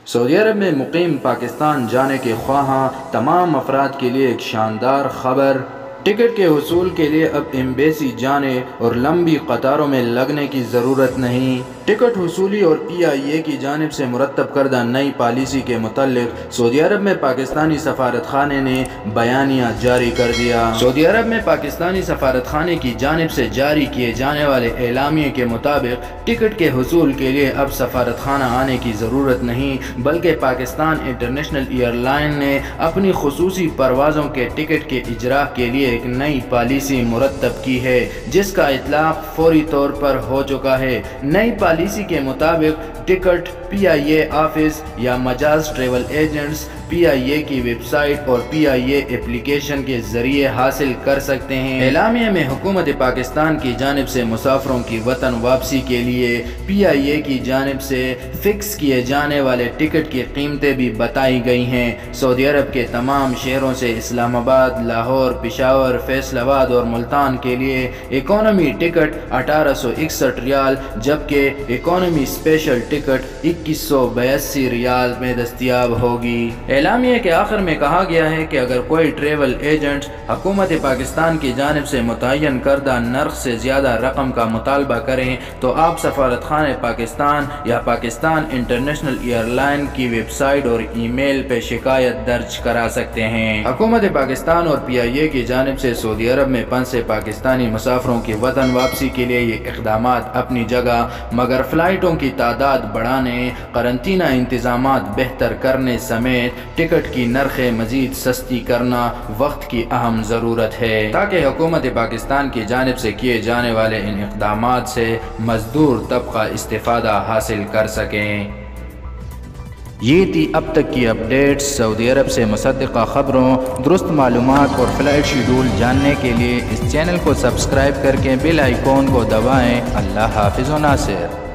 سعودی عرب میں مقیم پاکستان جانے کے خواہاں تمام افراد کے لیے ایک شاندار خبر۔ ٹکٹ کے حصول کے لیے اب ایمبیسی جانے اور لمبی قطاروں میں لگنے کی ضرورت نہیں۔ ٹکٹ حصولی اور PIA کی جانب سے مرتب کردہ نئی پالیسی کے متعلق سعودی عرب میں پاکستانی سفارت خانے نے بیانیہ جاری کر دیا۔ سعودی عرب میں پاکستانی سفارت خانے کی جانب سے جاری کیے جانے والے اعلامیے کے مطابق ٹکٹ کے حصول کے لیے اب سفارت خانہ آنے کی ضرورت نہیں، بلکہ پاکستان انٹرنیشنل ایئر لائن نے اپنی خصوصی پروازوں کے ٹکٹ کے اجراء کے لیے ایک نئی پالیسی مرتب کی ہے، جس کا اطلاق فوری طور پر ہو چکا ہے۔ نئی پالیسی کے مطابق ٹکٹ PIA آفس یا مجاز ٹریول ایجنٹس PIA کی ویب سائٹ اور PIA اپلیکیشن کے ذریعے حاصل کر سکتے ہیں۔ اعلامیہ میں حکومت پاکستان کی جانب سے مسافروں کی وطن واپسی کے لیے PIA کی جانب سے فکس کیے جانے والے ٹکٹ کی قیمتیں بھی بتائی گئی ہیں۔ سعودی عرب کے تمام شہروں سے اسلام آباد، لاہور، پشاور، فیصل آباد اور ملتان کے لیے اکانومی ٹکٹ 1861 ریال جبکہ اکانومی اسپیشل ٹکٹ 2182 ریال میں دستیاب ہوگی۔ اعلامیہ کے آخر میں کہا گیا ہے کہ اگر کوئی ٹریول ایجنٹ حکومت پاکستان کی جانب سے متعین کردہ نرخ سے زیادہ رقم کا مطالبہ کریں تو آپ سفارت خانہ پاکستان یا پاکستان انٹرنیشنل ایئر لائن کی ویب سائٹ اور ای میل پہ شکایت درج کرا سکتے ہیں۔ حکومت پاکستان اور PIA کی جانب سے سعودی عرب میں پھنسے پاکستانی مسافروں کی وطن واپسی کے لیے یہ اقدامات اپنی جگہ، مگر فلائٹوں کی تعداد بڑھانے، قرنطینہ انتظامات بہتر کرنے سمیت ٹکٹ کی نرخیں مزید سستی کرنا وقت کی اہم ضرورت ہے تاکہ حکومت پاکستان کی جانب سے کیے جانے والے ان اقدامات سے مزدور طبقہ استفادہ حاصل کر سکیں۔ یہ تھی اب تک کی اپڈیٹس سعودی عرب سے مصدقہ خبروں۔ درست معلومات اور فلائٹ شیڈول جاننے کے لیے اس چینل کو سبسکرائب کر کے بیل آئیکن کو دبائیں۔ اللہ حافظ و ناصر۔